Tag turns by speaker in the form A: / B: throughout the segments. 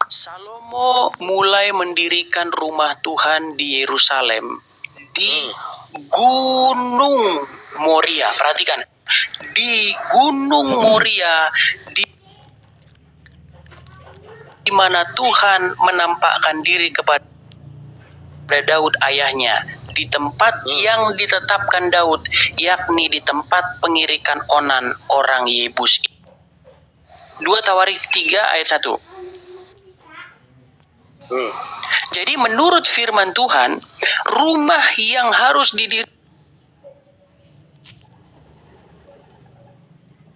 A: Salomo mulai mendirikan rumah Tuhan di Yerusalem di Gunung Moria. Perhatikan, di Gunung Moria, di mana Tuhan menampakkan diri kepada Daud ayahnya, di tempat yang ditetapkan Daud, yakni di tempat pengirikan Onan orang Yebus. 2 Tawarik 3 ayat 1. Jadi menurut firman Tuhan, rumah yang harus didirikan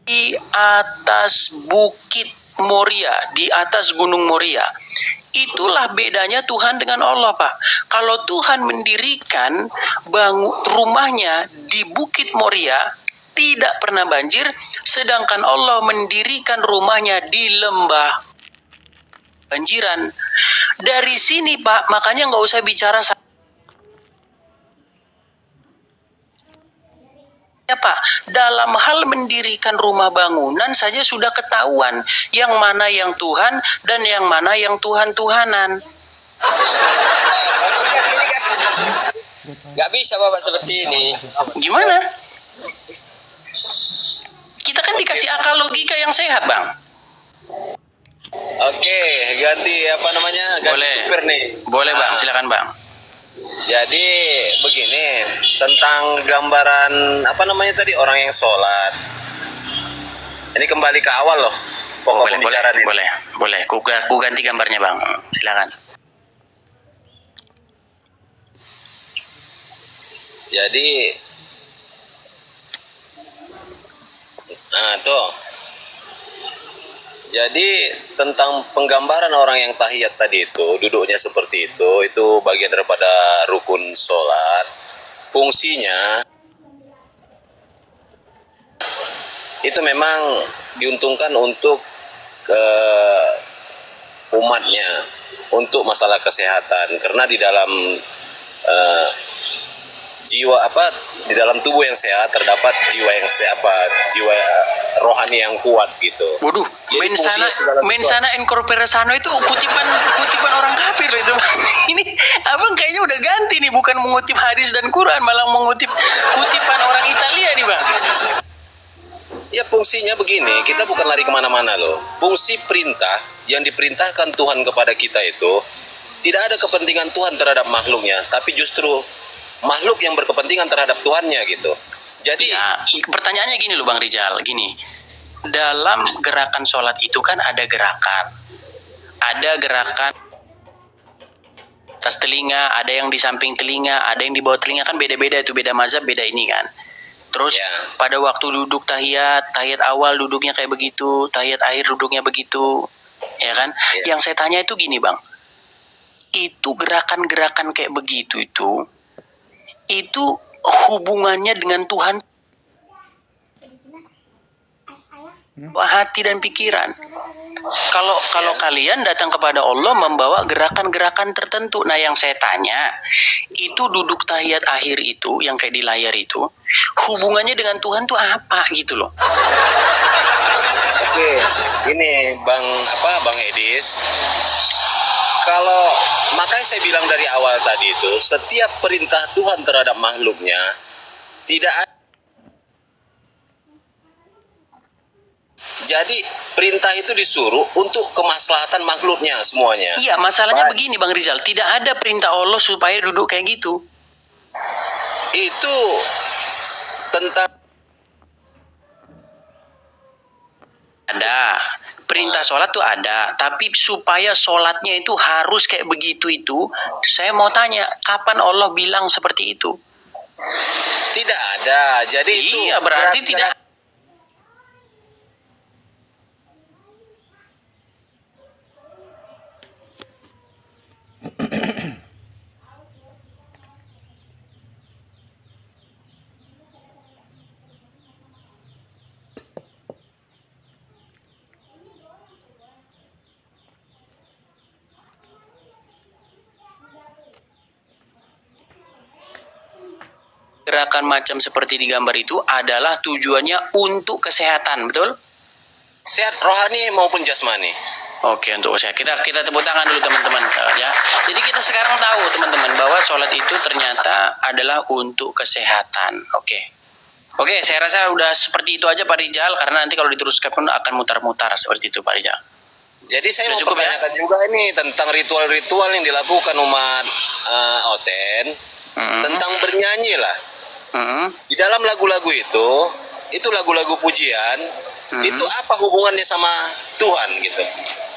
A: di atas bukit Moria, di atas gunung Moria. Itulah bedanya Tuhan dengan Allah, Pak. Kalau Tuhan mendirikan rumahnya di bukit Moria, tidak pernah banjir, sedangkan Allah mendirikan rumahnya di lembah banjiran. Dari sini, Pak, makanya nggak usah bicara Pak, dalam hal mendirikan rumah bangunan saja sudah ketahuan yang mana yang Tuhan dan yang mana yang Tuhan-Tuhanan.
B: Gak bisa Bapak seperti ini.
A: Gimana? Kita kan dikasih akal logika yang sehat, Bang.
B: Oke, ganti apa namanya? Ganti
A: boleh.
B: Super nih.
A: Boleh, Bang. Silakan, Bang.
B: Jadi begini, tentang gambaran apa namanya tadi, orang yang sholat. Ini kembali ke awal loh, pokok pembicaraan ini.
A: Boleh. Ku ganti gambarnya, Bang. Silakan.
B: Jadi, nah tuh. Jadi tentang penggambaran orang yang tahiyat tadi itu, duduknya seperti itu bagian daripada rukun sholat. Fungsinya itu memang diuntungkan untuk umatnya, untuk masalah kesehatan, karena di dalam jiwa di dalam tubuh yang sehat terdapat jiwa yang jiwa rohani yang kuat gitu.
A: Waduh, mensana incorpore sano itu kutipan orang kafir loh itu. Ini Abang kayaknya udah ganti nih, bukan mengutip hadis dan Quran, malah mengutip kutipan orang Italia nih, Bang.
B: Ya fungsinya begini, kita bukan lari kemana-mana loh. Fungsi perintah yang diperintahkan Tuhan kepada kita itu tidak ada kepentingan Tuhan terhadap makhluknya, tapi justru makhluk yang berkepentingan terhadap Tuhannya gitu. Jadi
A: ya, pertanyaannya gini loh Bang Rizal, gini. Dalam gerakan sholat itu kan ada gerakan atas telinga, ada yang di samping telinga, ada yang di bawah telinga, kan beda-beda itu, beda mazhab, beda ini kan. Terus pada waktu duduk tahiyat awal duduknya kayak begitu, tahiyat akhir duduknya begitu, ya kan? Yang saya tanya itu gini Bang, itu gerakan-gerakan kayak begitu itu hubungannya dengan Tuhan, hati dan pikiran. Kalau kalian datang kepada Allah membawa gerakan-gerakan tertentu, nah yang saya tanya itu duduk tahiyat akhir itu yang kayak di layar itu hubungannya dengan Tuhan tuh apa gitu loh.
B: Oke, ini Bang Edis. Kalau makanya saya bilang dari awal tadi itu, setiap perintah Tuhan terhadap makhluknya tidak ada. Jadi perintah itu disuruh untuk kemaslahatan makhluknya semuanya.
A: Iya, masalahnya begini Bang Rizal, tidak ada perintah Allah supaya duduk kayak gitu.
B: Itu tentang
A: ada perintah sholat tuh ada, tapi supaya sholatnya itu harus kayak begitu itu, saya mau tanya, kapan Allah bilang seperti itu?
B: Tidak ada. Jadi
A: iya, itu berarti tidak. Gerakan macam seperti di gambar itu adalah tujuannya untuk kesehatan, betul?
B: Sehat rohani maupun jasmani.
A: Oke, untuk usia kita tepuk tangan dulu teman-teman ya. Jadi kita sekarang tahu teman-teman bahwa sholat itu ternyata adalah untuk kesehatan. Oke, saya rasa udah seperti itu aja Pak Rijal, karena nanti kalau diteruskan pun akan mutar-mutar seperti itu Pak Rijal.
B: Jadi saya
A: Sudah
B: mau
A: cukup ya?
B: pertanyakan juga ini tentang ritual-ritual yang dilakukan umat Oten, tentang bernyanyi lah. Di dalam lagu-lagu itu lagu-lagu pujian, itu apa hubungannya sama Tuhan gitu?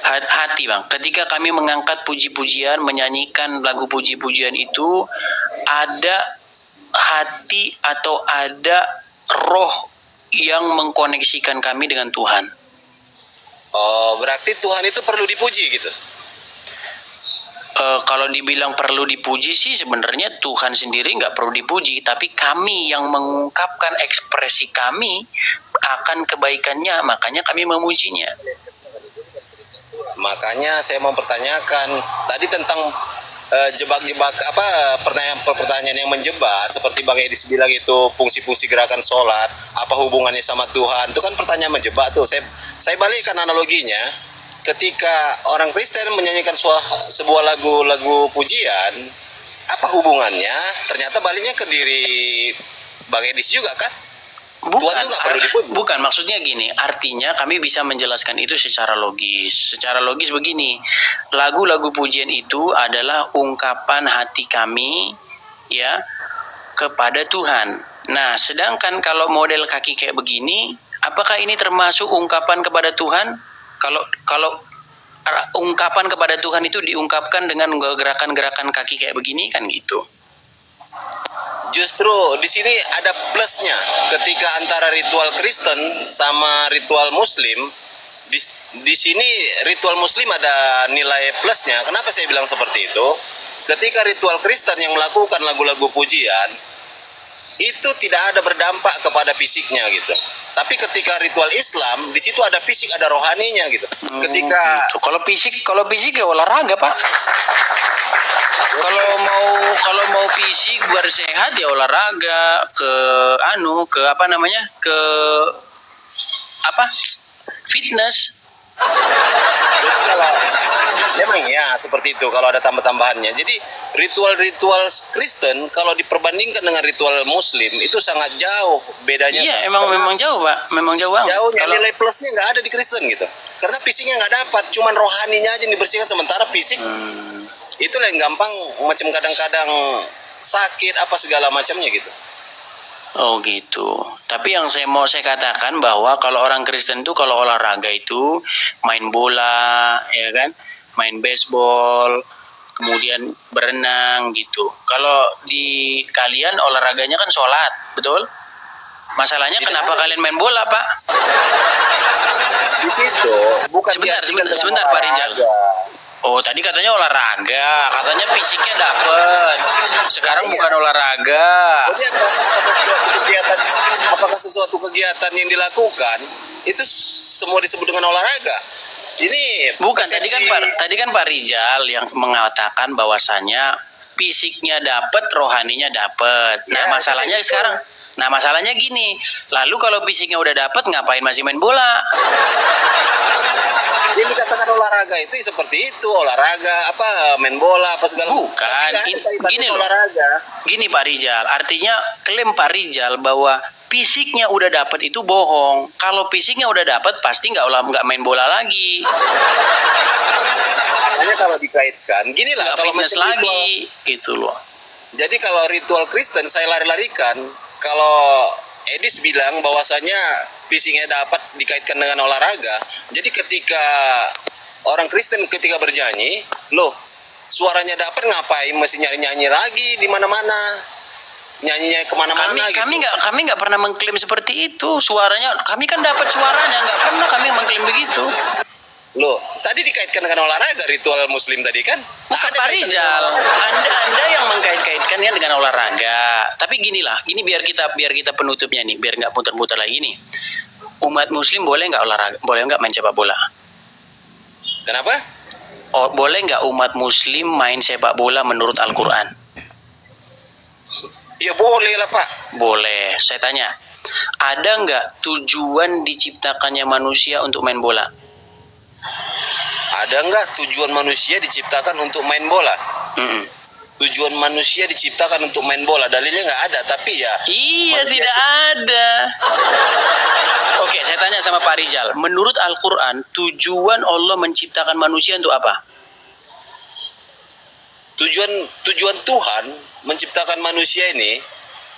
A: Hati Bang, ketika kami mengangkat puji-pujian, menyanyikan lagu puji-pujian itu ada hati atau ada roh yang mengkoneksikan kami dengan Tuhan.
B: Oh, berarti Tuhan itu perlu dipuji gitu.
A: Kalau dibilang perlu dipuji sih sebenarnya Tuhan sendiri nggak perlu dipuji, tapi kami yang mengungkapkan ekspresi kami akan kebaikannya, makanya kami memujinya.
B: Makanya saya mau pertanyakan tadi tentang jebak-jebak pertanyaan yang menjebak seperti Bang Edis bilang itu fungsi-fungsi gerakan sholat apa hubungannya sama Tuhan, itu kan pertanyaan menjebak tuh. Saya balikkan analoginya, ketika orang Kristen menyanyikan sebuah lagu pujian, apa hubungannya? Ternyata baliknya ke diri Bang Edis juga kan? Tuhan tuh nggak perlu dipuji.
A: Bukan, maksudnya gini, artinya kami bisa menjelaskan itu secara logis. Secara logis begini, lagu-lagu pujian itu adalah ungkapan hati kami ya kepada Tuhan. Nah, sedangkan kalau model kaki kayak begini, apakah ini termasuk ungkapan kepada Tuhan? Kalau ungkapan kepada Tuhan itu diungkapkan dengan gerakan-gerakan kaki kayak begini kan gitu.
B: Justru di sini ada plusnya ketika antara ritual Kristen sama ritual Muslim. Di sini ritual Muslim ada nilai plusnya. Kenapa saya bilang seperti itu? Ketika ritual Kristen yang melakukan lagu-lagu pujian itu tidak ada berdampak kepada fisiknya gitu. Tapi ketika ritual Islam di situ ada fisik, ada rohaninya gitu. Ketika
A: gitu. Kalau fisik ya olahraga Pak. Kalau mau fisik biar sehat ya olahraga ke fitness.
B: memang ya seperti itu kalau ada tambah-tambahannya. Jadi ritual-ritual Kristen kalau diperbandingkan dengan ritual Muslim itu sangat jauh bedanya.
A: Iya, memang jauh Pak, memang jauh banget.
B: Jauhnya nilai plusnya nggak ada di Kristen gitu. Karena fisiknya nggak dapat, cuman rohaninya aja yang dibersihkan, sementara fisik itulah yang gampang macam kadang-kadang sakit apa segala macamnya gitu.
A: Oh gitu. Tapi yang saya katakan bahwa kalau orang Kristen itu kalau olahraga itu main bola, ya kan, main baseball, kemudian berenang gitu. Kalau di kalian olahraganya kan sholat, betul? Masalahnya
B: Tidak
A: kenapa
B: ada.
A: kalian main bola, Pak?
B: Di situ bukan
A: Sebentar Pak Rijal. Oh, tadi katanya olahraga, katanya fisiknya dapet. Sekarang bukan olahraga.
B: Jadi apakah sesuatu kegiatan yang dilakukan itu semua disebut dengan olahraga? Ini
A: Bukan, tadi kan Pak Rijal yang mengatakan bahwasanya fisiknya dapet, rohaninya dapet. Nah,
B: Ya,
A: masalahnya
B: itu.
A: sekarang, masalahnya gini. Lalu kalau fisiknya udah dapet, ngapain masih main bola?
B: Yang dikatakan olahraga itu seperti itu, olahraga apa main bola apa segala.
A: Bukan, gini loh.
B: Olahraga.
A: Gini Pak Rijal, artinya klaim Pak Rijal bahwa fisiknya udah dapet itu bohong. Kalau fisiknya udah dapet, pasti nggak main bola lagi.
B: Makanya kalau dikaitkan, gini lah
A: Nggak
B: kalau
A: fitness
B: macam
A: lagi, gitu loh.
B: Jadi kalau ritual Kristen saya lari-larikan, kalau Edis bilang bahwasanya fisiknya dapat dikaitkan dengan olahraga. Jadi ketika orang Kristen ketika bernyanyi, loh suaranya dapat ngapain mesti nyanyi lagi di mana-mana, nyanyinya kemana-mana gitu.
A: Kami nggak pernah mengklaim seperti itu. Suaranya, kami kan dapat suaranya, nggak pernah kami mengklaim begitu.
B: Loh, tadi dikaitkan dengan olahraga ritual Muslim tadi kan?
A: Bukan Pak Rijal, Anda yang mengkait-kaitkannya dengan olahraga. Tapi gini biar kita penutupnya nih, biar nggak putar-putar lagi nih. Umat Muslim boleh nggak olahraga, boleh nggak main sepak bola?
B: Kenapa?
A: Oh, boleh nggak umat Muslim main sepak bola menurut Al-Quran?
B: Ya boleh lah Pak.
A: Boleh. Saya tanya, ada nggak tujuan diciptakannya manusia untuk main bola?
B: ada nggak tujuan manusia diciptakan untuk main bola?
A: Mm-mm.
B: Tujuan manusia diciptakan untuk main bola, dalilnya nggak ada. Tapi ya
A: Iya,
B: manusia
A: tidak ada. Oke, saya tanya sama Pak Rizal. Menurut Al-Quran, tujuan Allah menciptakan manusia untuk apa?
B: tujuan Tuhan menciptakan manusia ini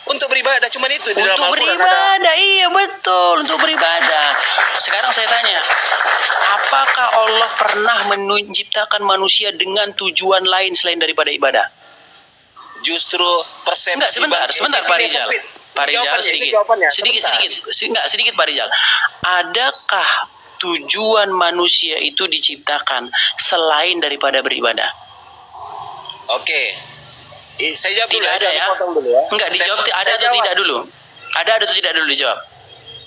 B: untuk beribadah, cuman itu di dalam
A: Untuk
B: Al-Quran ada.
A: beribadah, iya betul, untuk beribadah. Sekarang saya tanya, apakah Allah pernah menciptakan manusia dengan tujuan lain selain daripada ibadah?
B: Justru persepsi.
A: Enggak, sebentar Pak Rizal. Pak Rizal,
B: Jawabannya,
A: sedikit Pak Rizal. Adakah tujuan manusia itu diciptakan selain daripada beribadah?
B: Oke. Saya jawab dulu
A: Tidak ada ya?
B: dipotong dulu ya.
A: Enggak, dijawab ada atau tidak dulu? Ada atau tidak dulu dijawab?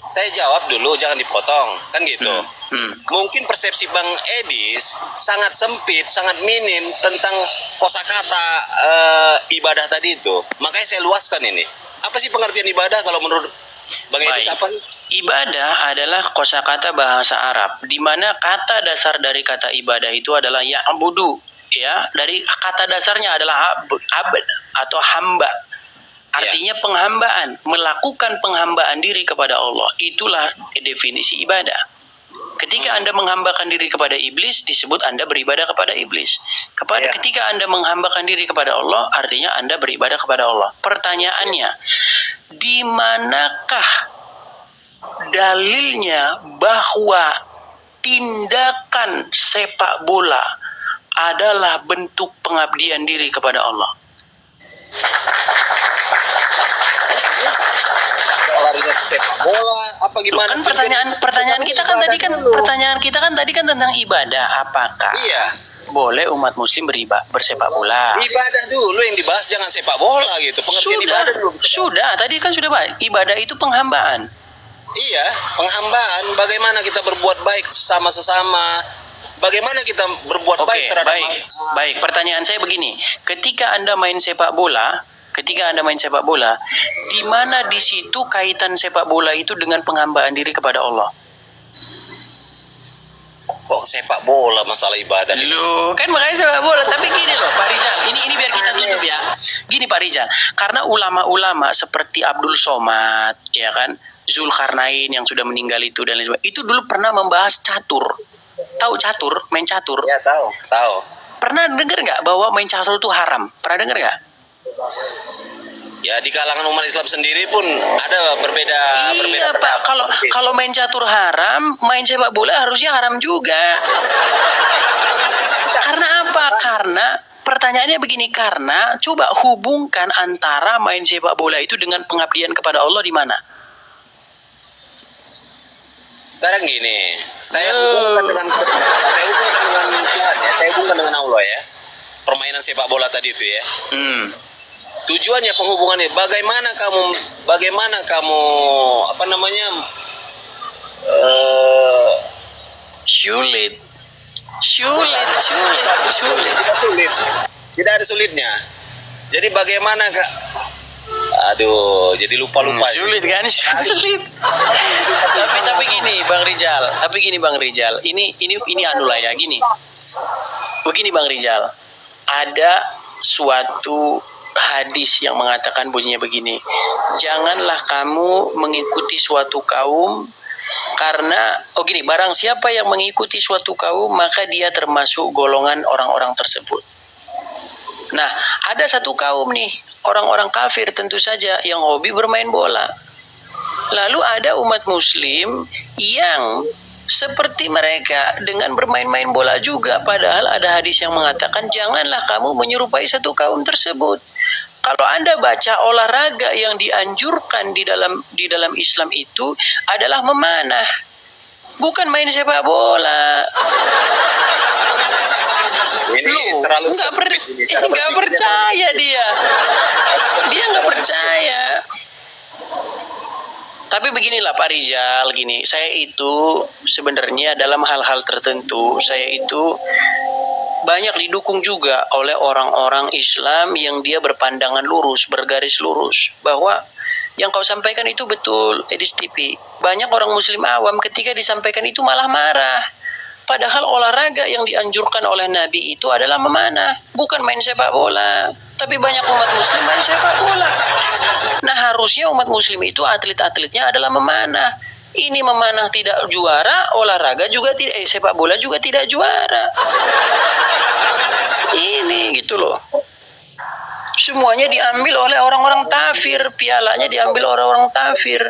B: Saya jawab dulu, jangan dipotong. Kan gitu. Mungkin persepsi Bang Edis sangat sempit, sangat minim tentang kosakata ibadah tadi itu. Makanya saya luaskan ini. Apa sih pengertian ibadah kalau menurut Bang Edis?
A: Baik.
B: Apa sih?
A: Ibadah adalah kosakata bahasa Arab, di mana kata dasar dari kata ibadah itu adalah ya'budu, ya. Dari kata dasarnya adalah abd atau hamba. Artinya penghambaan, melakukan penghambaan diri kepada Allah. Itulah definisi ibadah. Ketika Anda menghambakan diri kepada iblis, disebut Anda beribadah kepada iblis. Ketika Anda menghambakan diri kepada Allah, artinya Anda beribadah kepada Allah. Pertanyaannya, di manakah dalilnya bahwa tindakan sepak bola adalah bentuk pengabdian diri kepada Allah?
B: Olahraga sepak bola apa gimana?
A: Kan pertanyaan kita kan tadi kan tentang ibadah. Apakah
B: Iya.
A: boleh umat muslim bersepak bola?
B: Ibadah dulu yang dibahas, jangan sepak bola gitu. Pengertian ibadah dulu.
A: Sudah, tadi kan sudah Pak. Ibadah itu penghambaan.
B: Iya, penghambaan. Bagaimana kita berbuat baik sama sesama. Bagaimana kita berbuat
A: Oke,
B: baik terhadap
A: baik. Pertanyaan saya begini. Ketika Anda main sepak bola, di mana di situ kaitan sepak bola itu dengan penghambaan diri kepada Allah?
B: Kok sepak bola masalah ibadah?
A: Loh, kan makanya sepak bola. Tapi gini loh Pak Rizal, ini biar kita tutup ya. Gini Pak Rizal, karena ulama-ulama seperti Abdul Somad, ya kan, Zulkarnain yang sudah meninggal itu dan lain sebagainya, itu dulu pernah membahas catur. Tahu catur, main catur?
B: Ya tahu.
A: Pernah dengar nggak bahwa main catur itu haram? Pernah dengar nggak?
B: Ya di kalangan umat Islam sendiri pun ada berbeda.
A: Iya Pak, kalau main catur haram, main sepak bola harusnya haram juga. Karena apa? Karena pertanyaannya begini, karena coba hubungkan antara main sepak bola itu dengan pengabdian kepada Allah di mana?
B: Sekarang gini, saya hubungkan dengan Tuhan ya, saya hubungkan dengan Allah ya. Permainan sepak bola tadi itu ya. Tujuannya penghubungannya bagaimana kamu apa namanya
A: Sulit.
B: Tidak ada sulitnya. Jadi bagaimana Kak? Aduh, jadi lupa.
A: Sulit kan? Sulit. tapi gini Bang Rizal. Ini anu lah ya, gini. Begini Bang Rizal. Ada suatu hadis yang mengatakan bunyinya begini. Janganlah kamu mengikuti suatu kaum karena barang siapa yang mengikuti suatu kaum maka dia termasuk golongan orang-orang tersebut. Nah, ada satu kaum nih, orang-orang kafir tentu saja yang hobi bermain bola. Lalu ada umat muslim yang seperti mereka dengan bermain-main bola juga, padahal ada hadis yang mengatakan janganlah kamu menyerupai satu kaum tersebut. Kalau Anda baca olahraga yang dianjurkan di dalam Islam itu adalah memanah, bukan main sepak bola.
B: Ini terlalu
A: nggak percaya dia nggak percaya. Tapi beginilah Pak Rizal, gini, saya itu sebenarnya dalam hal-hal tertentu saya itu banyak didukung juga oleh orang-orang Islam yang dia berpandangan lurus, bergaris lurus, bahwa yang kau sampaikan itu betul, Edis TV. Banyak orang muslim awam ketika disampaikan itu malah marah. Padahal olahraga yang dianjurkan oleh Nabi itu adalah memanah, bukan main sepak bola. Tapi banyak umat muslim main sepak bola. Nah, harusnya umat muslim itu atlet-atletnya adalah memanah. Ini memanah tidak juara, olahraga juga tidak, sepak bola juga tidak juara. Ini gitu loh. Semuanya diambil oleh orang-orang kafir, pialanya diambil orang-orang kafir.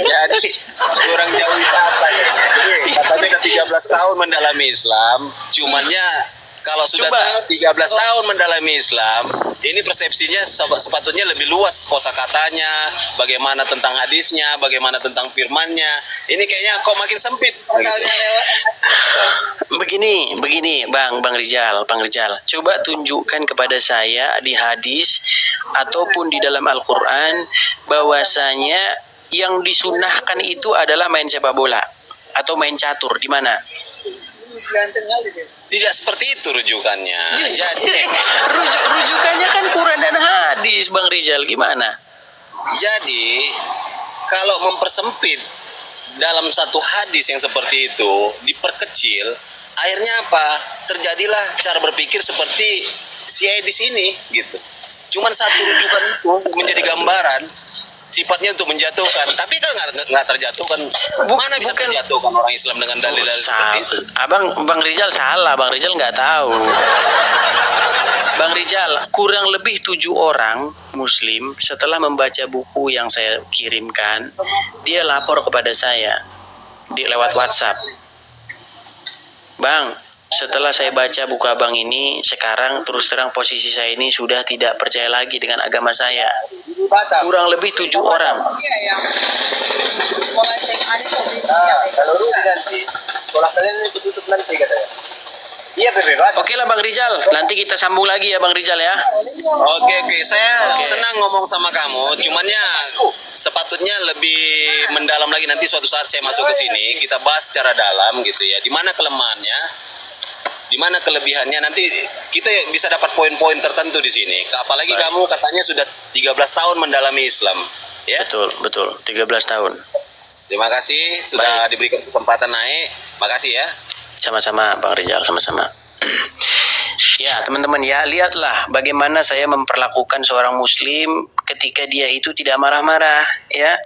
B: Jadi kurang jauh wisata ya. Jadi katanya ke 13 tahun mendalami Islam, cumannya kalau sudah
A: Coba.
B: 13 tahun mendalami Islam, ini persepsinya sepatutnya lebih luas kosakatanya, bagaimana tentang hadisnya, bagaimana tentang firmannya. Ini kayaknya kok makin sempit.
A: Begini, Bang Rizal. Coba tunjukkan kepada saya di hadis ataupun di dalam Al-Quran bahwasanya yang disunahkan itu adalah main sepak bola atau main catur, di mana?
B: Tidak seperti itu rujukannya. Jadi
A: Rujukannya kan Quran dan hadis, Bang Rizal. Gimana?
B: Jadi, kalau mempersempit dalam satu hadis yang seperti itu, diperkecil, akhirnya apa? Terjadilah cara berpikir seperti si di sini, gitu. Cuman satu rujukan itu menjadi gambaran, sifatnya untuk menjatuhkan. Tapi kalau nggak terjatuhkan, mana bisa
A: bukan.
B: terjatuhkan orang Islam dengan dalil-dalil seperti itu?
A: Bang Rizal salah. Bang Rizal nggak tahu. Bang Rizal, kurang lebih 7 orang Muslim setelah membaca buku yang saya kirimkan, dia lapor kepada saya lewat WhatsApp. Bang, setelah saya baca buku abang ini, sekarang terus terang posisi saya ini sudah tidak percaya lagi dengan agama saya. Kurang lebih 7 orang.
C: Iya, yang mulai SMA itu
B: Kalau rugi nanti, sekolah kalian ini tutup nanti katanya. Iya, bebas.
A: Oke lah Bang Rizal, nanti kita sambung lagi ya Bang Rizal ya.
B: Oke, saya senang ngomong sama kamu. Cuman ya sepatutnya lebih mendalam lagi, nanti suatu saat saya masuk ke sini kita bahas secara dalam gitu ya. Di mana kelemahannya, di mana kelebihannya, nanti kita bisa dapat poin-poin tertentu di sini. Apalagi kamu katanya sudah 13 tahun mendalami Islam, ya.
A: Betul, 13 tahun.
B: Terima kasih sudah diberikan kesempatan naik. Makasih ya.
A: Sama-sama Bang Rizal, sama-sama. Ya teman-teman ya, lihatlah bagaimana saya memperlakukan seorang muslim ketika dia itu tidak marah-marah ya.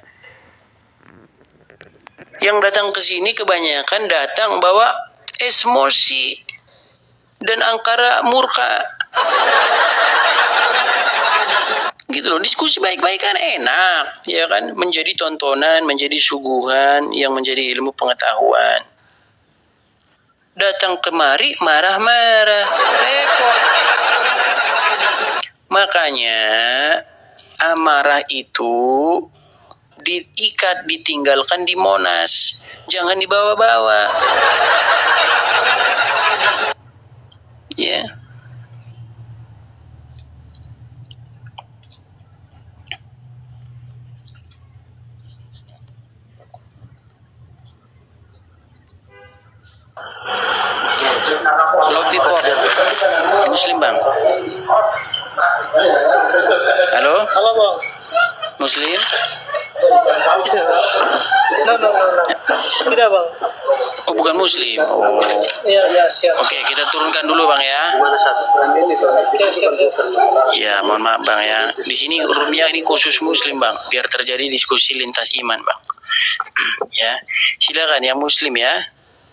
A: Yang datang ke sini kebanyakan datang bawa emosi dan angkara murka. Gitu loh, diskusi baik-baik kan enak ya kan, menjadi tontonan, menjadi suguhan yang menjadi ilmu pengetahuan. Datang kemari marah-marah, repot. Makanya amarah itu diikat, ditinggalkan di Monas, jangan dibawa-bawa. Ya. Low people Muslim bang. Halo
D: Bang.
A: Muslim.
D: No. Tidak bang.
A: Oh bukan Muslim. Oh
D: Iya siap.
A: oke, kita turunkan dulu bang ya.
D: Oke, siap.
A: Ya mohon maaf bang ya, di sini roomnya ini khusus Muslim bang, biar terjadi diskusi lintas iman bang. Ya silakan yang Muslim ya,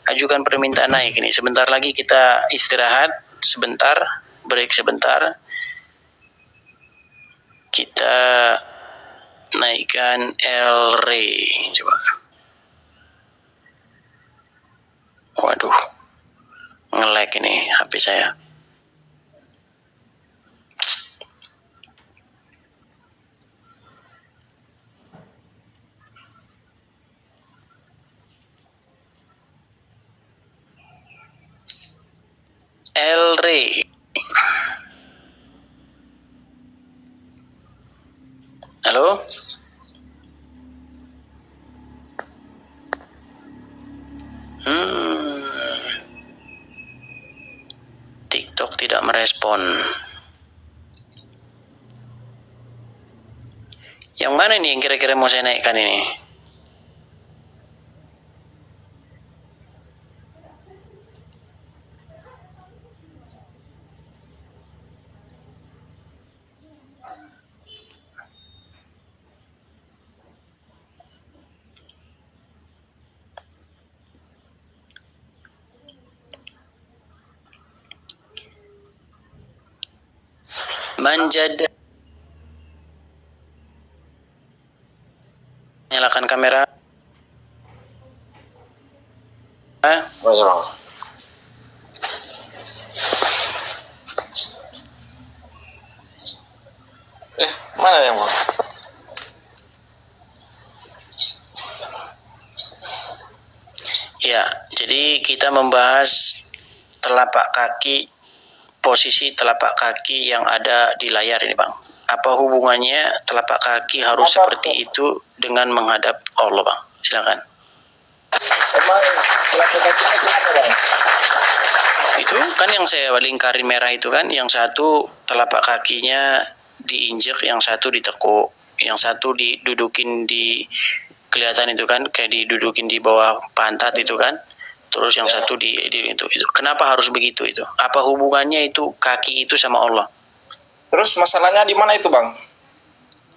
A: ajukan permintaan naik ini. Sebentar lagi kita istirahat sebentar, break sebentar. Kita naikkan L-Ray. Coba. Waduh. Nge-lag ini HP saya. L-Ray. Halo? TikTok tidak merespon. Yang mana nih yang kira-kira mau saya naikkan ini? Manjada. Nyalakan kamera.
E: Oh iya bang. Mana yang bang?
A: Ya, jadi kita membahas telapak kaki, posisi telapak kaki yang ada di layar ini, Bang. Apa hubungannya telapak kaki harus seperti itu dengan menghadap Allah, Bang? Silakan.
E: Emang telapak kakinya kenapa bang?
A: Itu kan yang saya lingkarin merah itu kan, yang satu telapak kakinya diinjek, yang satu ditekuk, yang satu didudukin di kelihatan itu kan, kayak didudukin di bawah pantat itu kan, terus yang satu di itu. Kenapa harus begitu itu? Apa hubungannya itu kaki itu sama Allah?
E: Terus masalahnya di mana itu bang?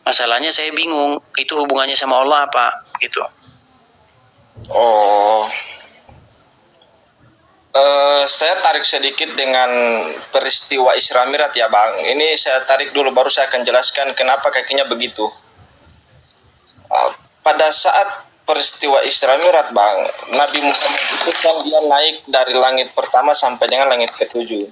A: Masalahnya saya bingung, itu hubungannya sama Allah apa gitu.
E: Oh, saya tarik sedikit dengan peristiwa Isra Mi'raj ya bang. Ini saya tarik dulu, baru saya akan jelaskan kenapa kakinya begitu. Pada saat peristiwa Isra Mi'raj bang, Nabi Muhammad itu kan dia naik dari langit pertama sampai dengan langit ketujuh.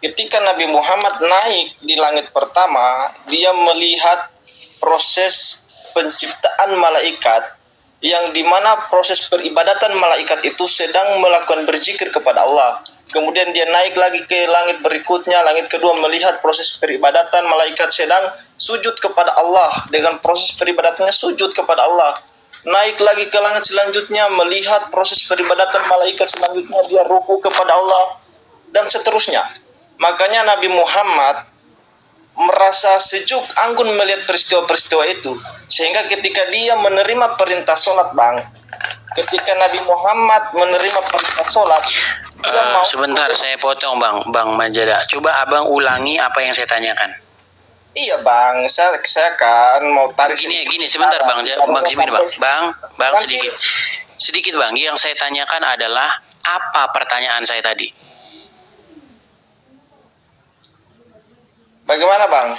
E: Ketika Nabi Muhammad naik di langit pertama, dia melihat proses penciptaan malaikat, yang dimana proses peribadatan malaikat itu sedang melakukan berzikir kepada Allah. Kemudian dia naik lagi ke langit berikutnya, langit kedua, melihat proses peribadatan malaikat sedang sujud kepada Allah, dengan proses peribadatannya sujud kepada Allah. Naik lagi ke langit selanjutnya, melihat proses peribadatan malaikat selanjutnya, dia ruku kepada Allah, dan seterusnya. Makanya Nabi Muhammad merasa sejuk anggun melihat peristiwa-peristiwa itu, sehingga ketika dia menerima perintah sholat bang, ketika Nabi Muhammad menerima perintah sholat, dia mau
A: Sebentar, saya potong Bang Manjada. Coba abang ulangi apa yang saya tanyakan.
E: iya bang, saya kan mau tarik
A: Gini sebentar Bang Jimin Bang sedikit Bang. Yang saya tanyakan adalah apa pertanyaan saya tadi?
E: Bagaimana bang?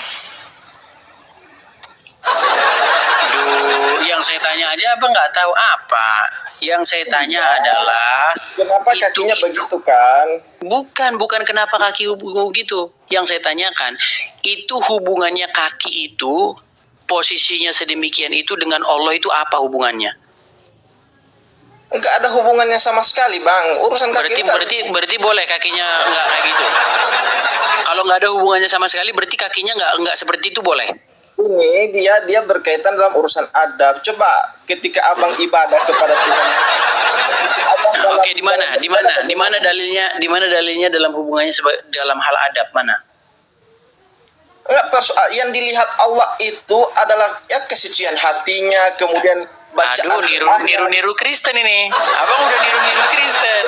A: Aduh, yang saya tanya aja abang nggak tahu apa. Yang saya tanya adalah
E: Kenapa kakinya begitu kan?
A: bukan kenapa kaki gitu. Yang saya tanyakan itu hubungannya kaki itu, posisinya sedemikian itu dengan Allah itu apa hubungannya?
E: Enggak ada hubungannya sama sekali bang. Urusan kaki
A: Berarti boleh kakinya nggak kayak gitu. Kalau nggak ada hubungannya sama sekali, berarti kakinya nggak seperti itu boleh.
E: ini dia berkaitan dalam urusan adab. Coba ketika abang ibadah kepada Tuhan.
A: Oke, di mana dalilnya dalam hubungannya dalam hal adab mana?
E: Enggak, yang dilihat Allah itu adalah ya kesucian hatinya, kemudian bacaan.
A: Aduh, niru Kristen ini. Abang udah niru Kristen.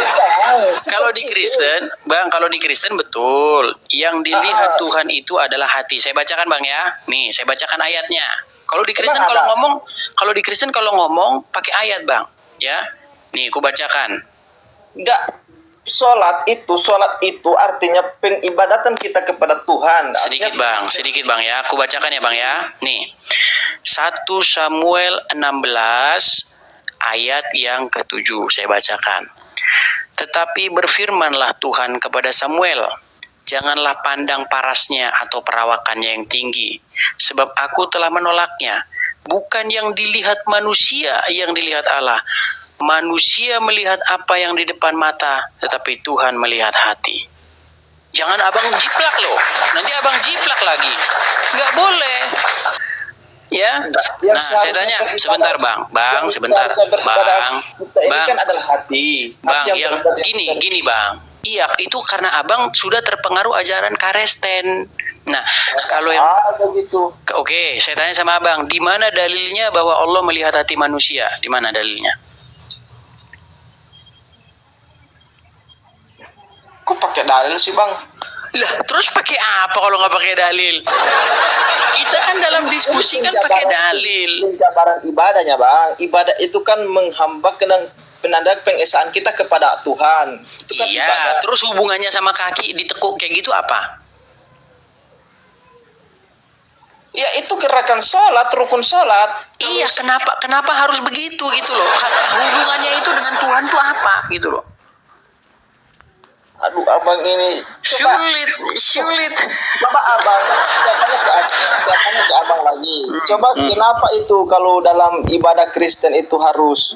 A: Kalau di Kristen betul. Yang dilihat Tuhan itu adalah hati. Saya bacakan Bang ya. Nih, saya bacakan ayatnya. Kalau di Kristen kalau ngomong pakai ayat Bang, ya. Nih, aku bacakan.
E: Enggak. Sholat itu artinya pengibadatan kita kepada Tuhan.
A: Sedikit Bang ya. Aku bacakan ya Bang ya. Nih. 1 Samuel 16 ayat yang ke-7 saya bacakan. Tetapi berfirmanlah Tuhan kepada Samuel, janganlah pandang parasnya atau perawakannya yang tinggi, sebab aku telah menolaknya. Bukan yang dilihat manusia yang dilihat Allah. Manusia melihat apa yang di depan mata, tetapi Tuhan melihat hati. Jangan abang jiplak loh. Nanti abang jiplak lagi. Nggak boleh. Ya. Nah, saya tanya sebentar Bang.
E: Ini kan adalah hati.
A: Bang, yang gini Bang. Iya, itu karena abang sudah terpengaruh ajaran Karesten. Nah, kalau yang
E: begitu.
A: Oke, saya tanya sama abang, di mana dalilnya bahwa Allah melihat hati manusia? Di mana dalilnya?
E: Kok pakai dalil sih bang?
A: Lah, terus pakai apa kalau nggak pakai dalil? Kita kan dalam diskusi kan pakai dalil.
E: Penjabaran ibadahnya bang. Ibadah itu kan menghambakan penanda pengesaan kita kepada Tuhan. Itu kan
A: iya,
E: ibadah.
A: Terus hubungannya sama kaki ditekuk kayak gitu apa?
E: Ya itu gerakan sholat, rukun sholat.
A: Iya, kenapa harus begitu gitu loh? Hubungannya itu dengan Tuhan tuh apa gitu loh?
E: Aduh, abang ini
A: Sulit.
E: coba abang siapanya ke abang lagi. Coba kenapa itu kalau dalam ibadah Kristen itu harus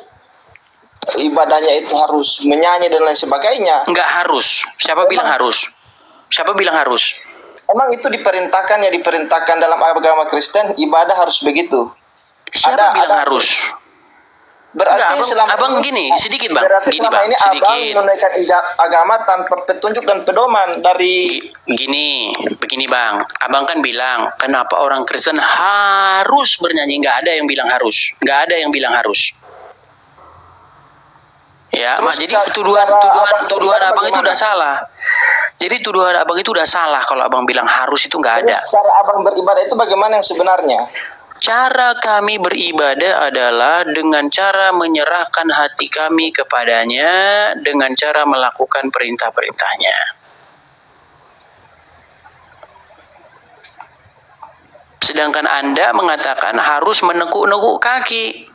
E: ibadahnya itu harus menyanyi dan lain sebagainya?
A: Nggak harus. Siapa bilang harus? Siapa bilang harus?
E: Emang itu diperintahkan dalam agama Kristen ibadah harus begitu.
A: Siapa bilang harus?
E: Berarti
A: Enggak,
E: selama
A: abang
E: ini,
A: gini, sedikit bang.
E: Berarti
A: Gini
E: selama
A: bang,
E: ini
A: sedikit.
E: abang menunaikan agama tanpa petunjuk dan pedoman dari
A: Begini bang. Abang kan bilang, kenapa orang Kristen harus bernyanyi? Nggak ada yang bilang harus. Nggak ada yang bilang harus. Ya, jadi tuduhan abang itu udah salah. Jadi tuduhan abang itu udah salah kalau abang bilang harus itu nggak ada.
E: Terus cara abang beribadah itu bagaimana yang sebenarnya?
A: Cara kami beribadah adalah dengan cara menyerahkan hati kami kepadanya, dengan cara melakukan perintah-perintahnya. Sedangkan Anda mengatakan harus menekuk-nekuk kaki.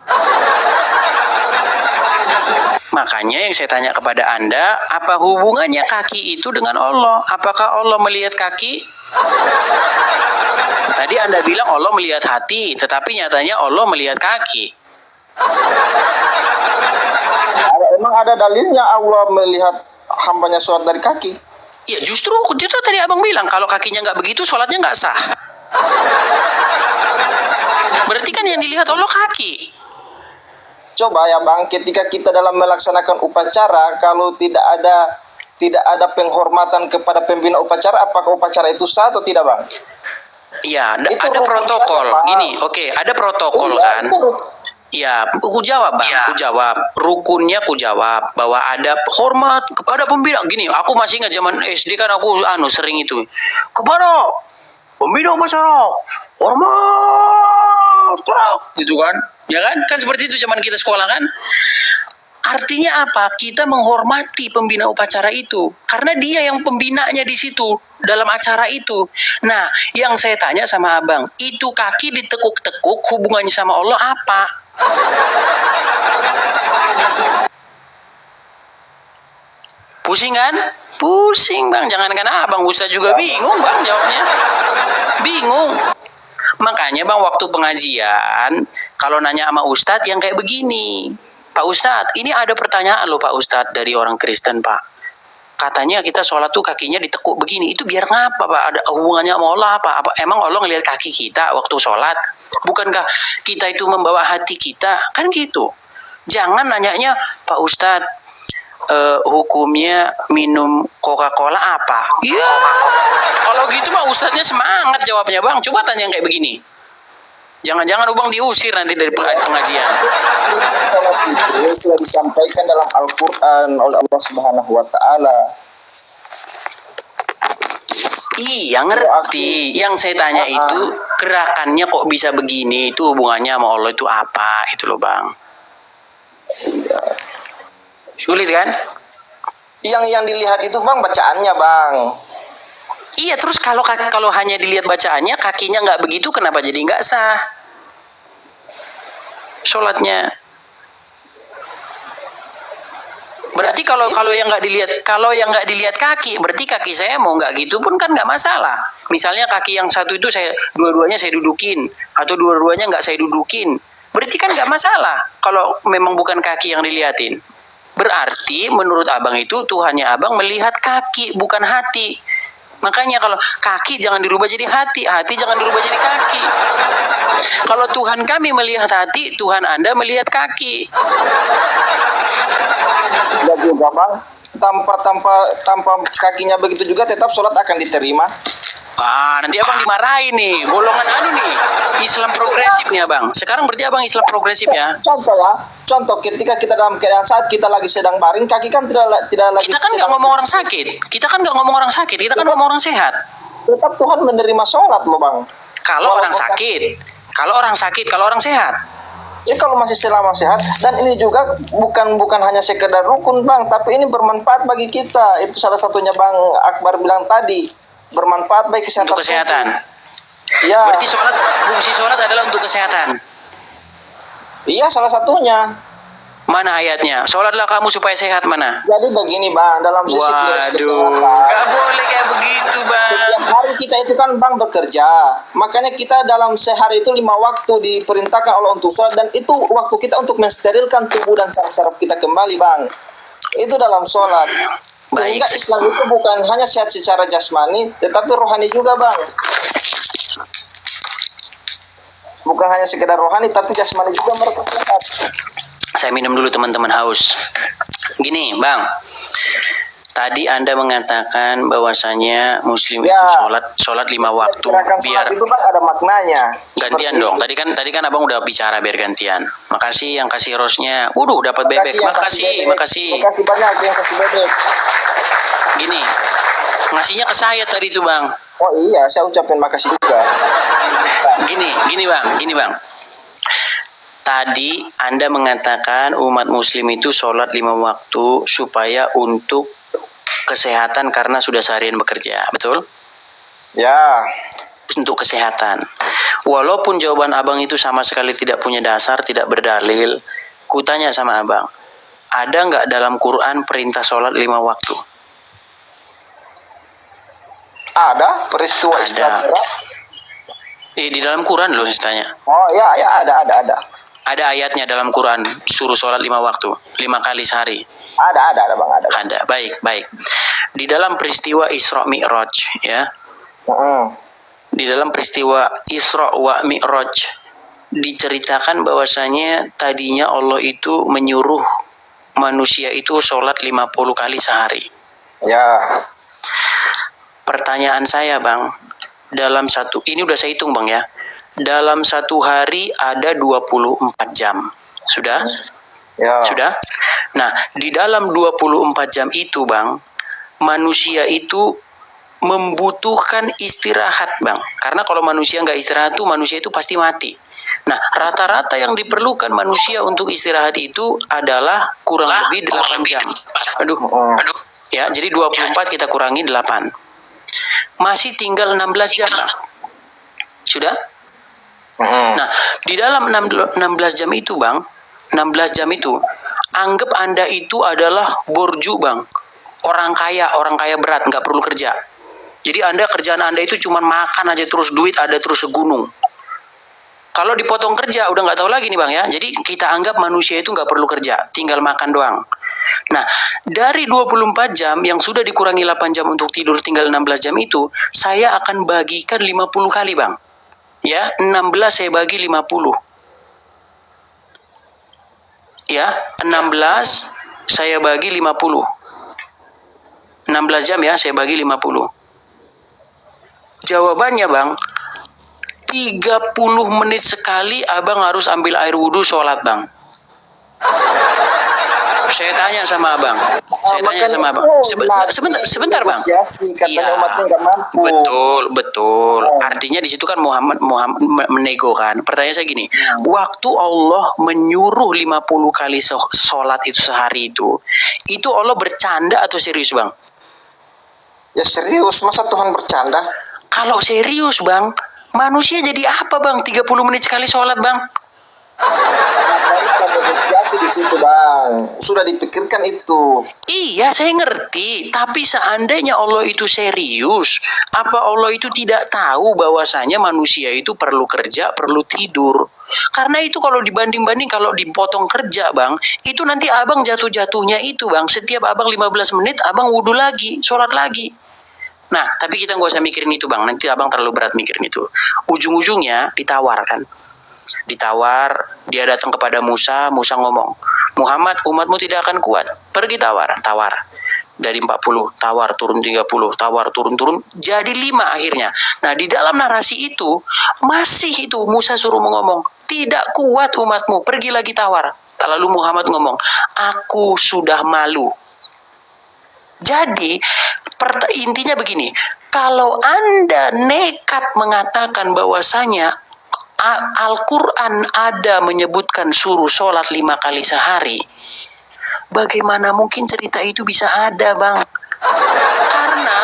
A: Makanya yang saya tanya kepada Anda, apa hubungannya kaki itu dengan Allah? Apakah Allah melihat kaki? Tadi Anda bilang Allah melihat hati, tetapi nyatanya Allah melihat kaki.
E: Emang ada dalilnya Allah melihat hambanya sholat dari kaki?
A: Ya justru tadi abang bilang kalau kakinya nggak begitu, sholatnya nggak sah. Berarti kan yang dilihat Allah kaki.
E: Coba ya bang, ketika kita dalam melaksanakan upacara, kalau tidak ada penghormatan kepada pembina upacara, apakah upacara itu sah atau tidak bang?
A: Iya, ada
E: rukun
A: protokol.
E: saja, Bang.
A: Gini, oke, ada protokol kan? Ya, ku jawab bang, ku jawab. Rukunnya ku jawab bahwa ada hormat kepada pembina. Gini, aku masih ingat zaman SD kan aku sering itu kepada pembina upacara hormat, gitu kan? Ya kan seperti itu zaman kita sekolah kan? Artinya apa? Kita menghormati pembina upacara itu karena dia yang pembinanya di situ dalam acara itu. Nah, yang saya tanya sama abang, itu kaki ditekuk-tekuk hubungannya sama Allah apa? Pusing kan? Pusing bang, jangankan abang, Ustaz juga bingung bang jawabnya. Bingung. Makanya bang waktu pengajian, kalau nanya sama Ustadz yang kayak begini, Pak Ustadz, ini ada pertanyaan loh Pak Ustadz dari orang Kristen Pak. Katanya kita sholat tuh kakinya ditekuk begini, itu biar ngapa Pak? Ada hubungannya sama Allah apa? Emang Allah ngelihat kaki kita waktu sholat? Bukankah kita itu membawa hati kita? Kan gitu. Jangan nanyanya Pak Ustadz, hukumnya minum Coca-Cola apa? Ya, kalau gitu mah Ustadznya semangat jawabnya bang. Coba tanya yang kayak begini. Jangan-jangan ubang diusir nanti dari pengajian.
E: Sholat itu sudah disampaikan dalam Al-Quran oleh Allah Subhanahu Wa Taala.
A: Iya ngerti. Yang saya tanya itu gerakannya kok bisa begini? Itu hubungannya sama Allah itu apa? Itu loh bang.
E: Iya.
A: Sulit kan?
E: Yang dilihat itu bang bacaannya bang.
A: Iya, terus kalau hanya dilihat bacaannya, kakinya nggak begitu, kenapa jadi nggak sah sholatnya? Berarti kalau yang nggak dilihat kaki, berarti kaki saya mau nggak gitu pun kan nggak masalah. Misalnya kaki yang satu itu dua-duanya saya dudukin, atau dua-duanya nggak saya dudukin, berarti kan nggak masalah. Kalau memang bukan kaki yang dilihatin, berarti menurut abang itu Tuhannya abang melihat kaki bukan hati. Makanya kalau kaki jangan dirubah jadi hati, hati jangan dirubah jadi kaki. Kalau Tuhan kami melihat hati, Tuhan Anda melihat kaki.
E: Tidak juga bang. Tanpa kakinya begitu juga tetap sholat akan diterima.
A: Nanti abang dimarahin nih, golongan nih, Islam progresif nih abang. Sekarang berarti abang Islam progresif ya?
E: Contoh ketika kita dalam keadaan saat kita lagi sedang baring, kaki kan tidak lagi.
A: Kita kan nggak ngomong orang sakit, kita kan ngomong orang orang sehat.
E: Tetap Tuhan menerima sholat loh bang.
A: Kalau orang sakit, kalau orang sehat.
E: Ya kalau masih selama sehat, dan ini juga bukan hanya sekedar rukun bang, tapi ini bermanfaat bagi kita. Itu salah satunya Bang Akbar bilang tadi, bermanfaat bagi kesehatan.
A: Untuk kesehatan.
E: Ya,
A: Berarti fungsi sholat adalah untuk kesehatan.
E: iya salah satunya.
A: Mana ayatnya? Sholatlah kamu supaya sehat mana?
E: Jadi begini bang, dalam sisi klinis
A: Waduh,
E: kesehatan,
A: nggak boleh kayak begitu bang.
E: setiap hari kita itu kan bang bekerja. Makanya kita dalam sehari itu 5 waktu diperintahkan Allah untuk sholat. Dan itu waktu kita untuk mensterilkan tubuh dan saraf-saraf kita kembali bang. Itu dalam sholat. Sehingga
A: Baik.
E: Islam itu bukan hanya sehat secara jasmani, tetapi rohani juga bang. Bukan hanya sekedar rohani, tapi jasmani juga mereka sehat.
A: Saya minum dulu teman-teman, haus. Gini bang, tadi Anda mengatakan bahwasanya Muslim
E: Ya.
A: itu sholat 5 waktu.
E: Gerakan
A: Biar
E: sholat itu kan ada maknanya.
A: gantian
E: Seperti
A: dong.
E: itu.
A: Tadi kan abang udah bicara biar gantian. Makasih yang kasih rosnya. Waduh, dapat bebek.
E: yang
A: Makasih.
E: bebek. Makasih banyak yang kasih bebek.
A: Gini, ngasihnya ke saya tadi tuh bang.
E: Oh iya, saya ucapin makasih juga.
A: Gini bang. Tadi Anda mengatakan umat Muslim itu sholat 5 waktu supaya untuk kesehatan karena sudah seharian bekerja, betul?
E: Ya,
A: Untuk kesehatan. Walaupun jawaban abang itu sama sekali tidak punya dasar, tidak berdalil, kutanya sama abang, ada nggak dalam Quran perintah sholat 5 waktu?
E: ada peristiwa
A: Ada.
E: Isra Mi'raj.
A: Di dalam Quran loh saya tanya.
E: Oh ya, ada.
A: Ada ayatnya dalam Quran suruh sholat 5 waktu, 5 kali sehari.
E: Ada bang, ada.
A: Ada, baik. Di dalam peristiwa Isra Mi'raj, ya, di dalam peristiwa Isra wa Mi'raj diceritakan bahwasanya tadinya Allah itu menyuruh manusia itu sholat 50 kali sehari.
E: Ya,
A: Pertanyaan saya bang, ini udah saya hitung bang ya, dalam satu hari ada 24 jam. Sudah?
E: ya.
A: Sudah? Nah, di dalam 24 jam itu bang, manusia itu membutuhkan istirahat bang. Karena kalau manusia nggak istirahat tuh manusia itu pasti mati. Nah, rata-rata yang diperlukan manusia untuk istirahat itu adalah kurang lebih 8 jam. Aduh. Ya, jadi 24 kita kurangi 8. Masih tinggal 16 jam bang. Sudah? Nah, di dalam 16 jam itu bang, 16 jam itu, anggap Anda itu adalah borju bang. Orang kaya berat, nggak perlu kerja. Jadi kerjaan Anda itu cuma makan aja terus, duit ada terus segunung. Kalau dipotong kerja, udah nggak tahu lagi nih bang ya. Jadi kita anggap manusia itu nggak perlu kerja, tinggal makan doang. Nah, dari 24 jam yang sudah dikurangi 8 jam untuk tidur tinggal 16 jam itu, saya akan bagikan 50 kali bang. Ya, 16 saya bagi 50. Ya, 16 saya bagi 50. 16 jam ya, saya bagi 50. Jawabannya bang, 30 menit sekali abang harus ambil air wudhu sholat bang. Saya tanya sama abang. Sebentar bang.
E: Katanya
A: Iya,
E: umatnya nggak mampu.
A: Betul. Artinya di situ kan Muhammad menego kan. Pertanyaan saya gini, waktu Allah menyuruh 50 kali sholat itu sehari itu Allah bercanda atau serius bang?
E: Ya serius, masa Tuhan bercanda?
A: Kalau serius bang, manusia jadi apa bang? 30 menit sekali sholat bang?
E: Ada negosiasi di situ bang, sudah dipikirkan itu.
A: Iya, saya ngerti. Tapi seandainya Allah itu serius, apa Allah itu tidak tahu bahwasanya manusia itu perlu kerja, perlu tidur? Karena itu kalau dibanding-banding, kalau dipotong kerja bang, itu nanti abang jatuh-jatuhnya itu bang. Setiap abang 15 menit, abang wudhu lagi, sholat lagi. Nah, tapi kita nggak usah mikirin itu bang. Nanti abang terlalu berat mikirin itu. Ujung-ujungnya ditawar kan. Ditawar, dia datang kepada Musa ngomong, Muhammad, umatmu tidak akan kuat, pergi tawar. Dari 40, tawar turun 30, tawar turun, jadi 5 akhirnya. Nah, di dalam narasi itu, masih itu Musa suruh ngomong, tidak kuat umatmu, pergi lagi tawar. Lalu Muhammad ngomong, aku sudah malu. Jadi, intinya begini, kalau Anda nekat mengatakan bahwasanya Al-Quran ada menyebutkan suruh sholat 5 kali sehari, bagaimana mungkin cerita itu bisa ada bang? Karena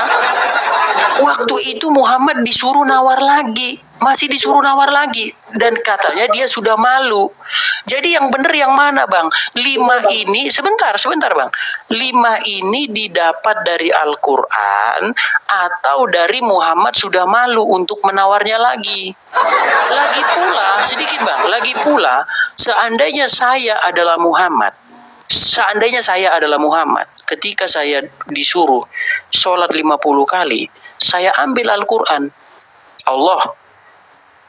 A: waktu itu Muhammad disuruh nawar lagi. masih disuruh nawar lagi. Dan katanya dia sudah malu. Jadi yang benar yang mana, Bang? 5 ini, sebentar Bang. 5 ini didapat dari Al-Quran atau dari Muhammad sudah malu untuk menawarnya lagi. Lagi pula, sedikit Bang, lagi pula, seandainya saya adalah Muhammad, ketika saya disuruh sholat 50 kali, saya ambil Al-Quran. Allah,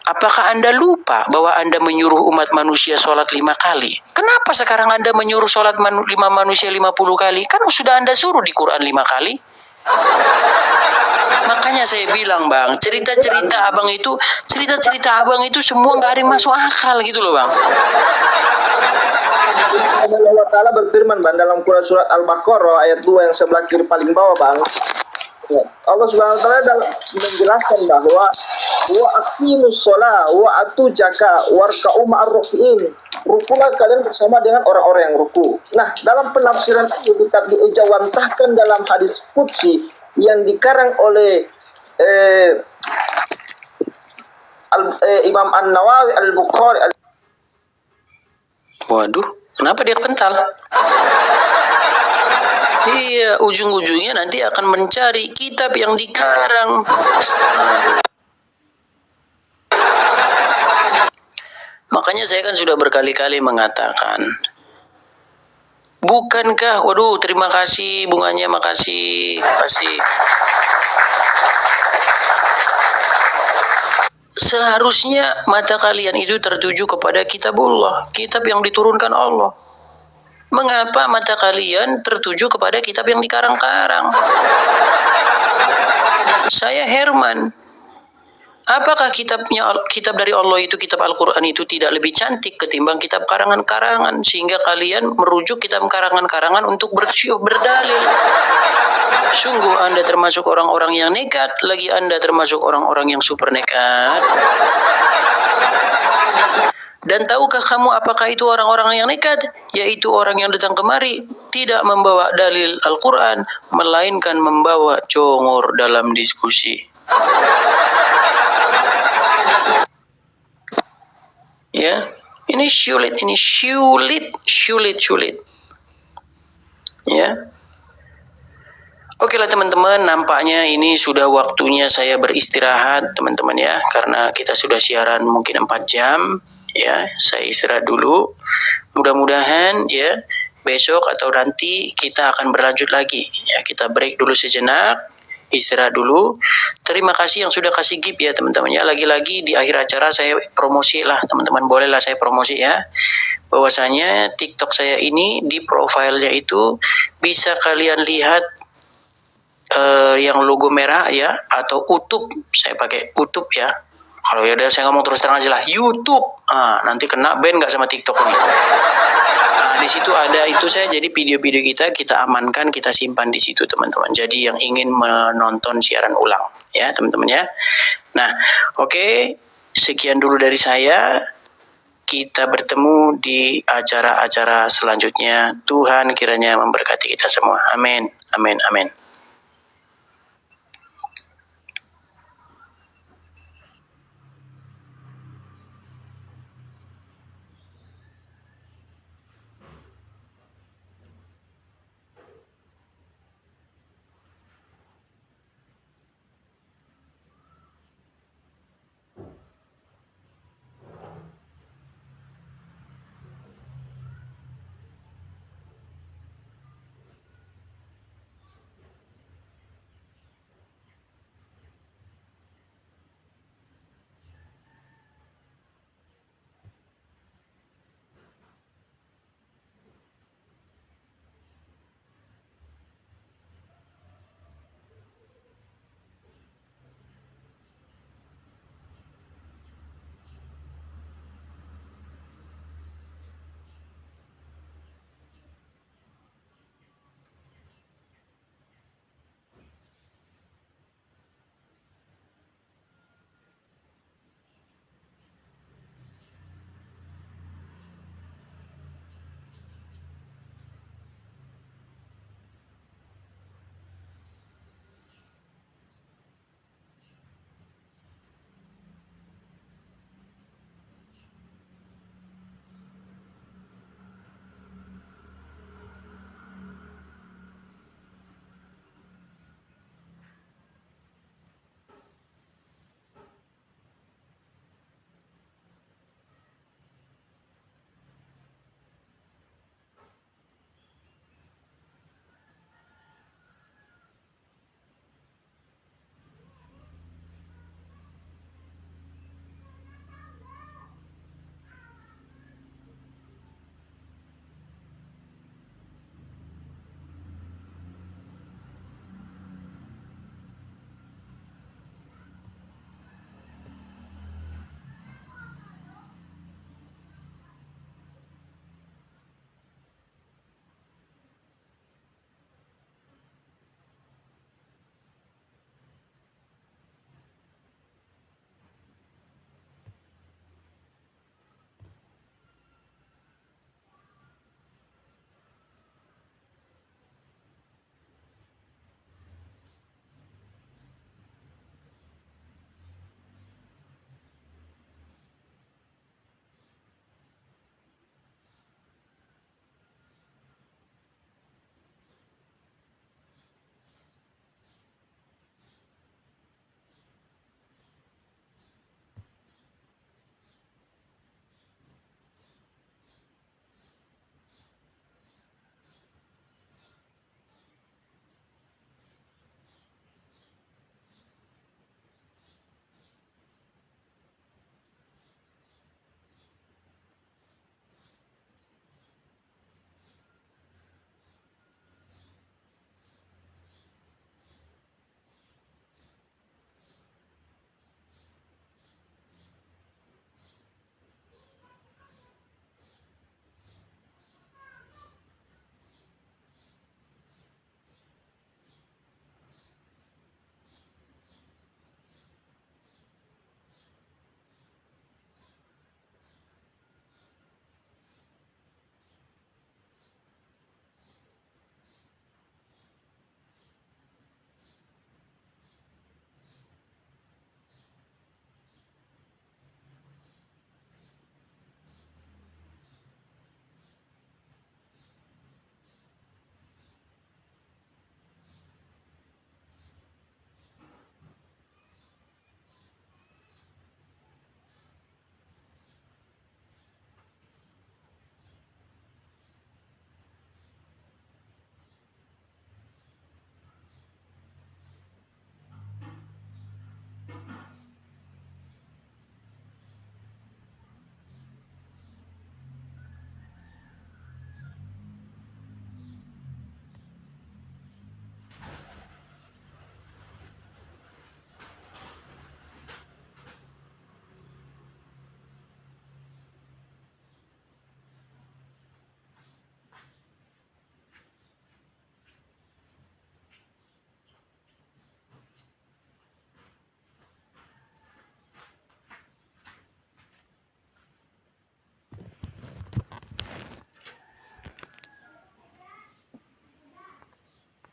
A: apakah Anda lupa bahwa Anda menyuruh umat manusia sholat 5 kali? Kenapa sekarang Anda menyuruh sholat manusia 50 kali? Kan sudah Anda suruh di Quran 5 kali. Makanya saya bilang, Bang, cerita-cerita abang itu semua nggak ada yang masuk akal gitu loh, Bang.
E: Allah Ta'ala berfirman, Bang, dalam Quran surat Al-Baqarah ayat 2 yang sebelah kiri paling bawah, Bang. Allah Subhanahu wa taala menjelaskan bahwa wa aqimus shalah wa atu zakat warka'u ma'ar rafi'in. Rukulah kalian bersama dengan orang-orang yang ruku. Nah, dalam penafsiran itu tetap diejawantahkan dalam hadis qudsi yang dikarang oleh Imam An-Nawawi Al-Bukhari.
A: Waduh, kenapa dia kental? Iya, ujung-ujungnya nanti akan mencari kitab yang dikarang. Makanya saya kan sudah berkali-kali mengatakan, bukankah, waduh, terima kasih bunganya, makasih. Seharusnya mata kalian itu tertuju kepada kitabullah, kitab yang diturunkan Allah. Mengapa mata kalian tertuju kepada kitab yang dikarang-karang? Saya Herman. Apakah kitab dari Allah itu, kitab Al-Quran itu tidak lebih cantik ketimbang kitab karangan-karangan, sehingga kalian merujuk kitab karangan-karangan untuk berdalil? Sungguh Anda termasuk orang-orang yang nekat, lagi Anda termasuk orang-orang yang super nekat. Dan tahukah kamu apakah itu orang-orang yang nekat? Yaitu orang yang datang kemari tidak membawa dalil Al-Quran, melainkan membawa congor dalam diskusi. Ya, ini sulit. Ya. Oke lah teman-teman, nampaknya ini sudah waktunya saya beristirahat teman-teman ya, karena kita sudah siaran mungkin 4 jam. Ya, saya istirahat dulu. Mudah-mudahan ya besok atau nanti kita akan berlanjut lagi. Ya, kita break dulu sejenak, istirahat dulu. Terima kasih yang sudah kasih gift ya teman-teman ya. Lagi-lagi di akhir acara saya promosi lah teman-teman, bolehlah saya promosi ya. Bahwasanya TikTok saya ini di profilnya itu bisa kalian lihat yang logo merah ya, atau YouTube. Saya pakai YouTube ya. Kalau ya udah saya ngomong terus terang aja lah, YouTube. Nanti kena ban nggak sama TikTok ini. Di situ ada itu saya, jadi video-video kita amankan, kita simpan di situ teman-teman. Jadi yang ingin menonton siaran ulang ya teman-teman ya. Nah, oke, sekian dulu dari saya. Kita bertemu di acara-acara selanjutnya. Tuhan kiranya memberkati kita semua. Amin. Amin. Amin.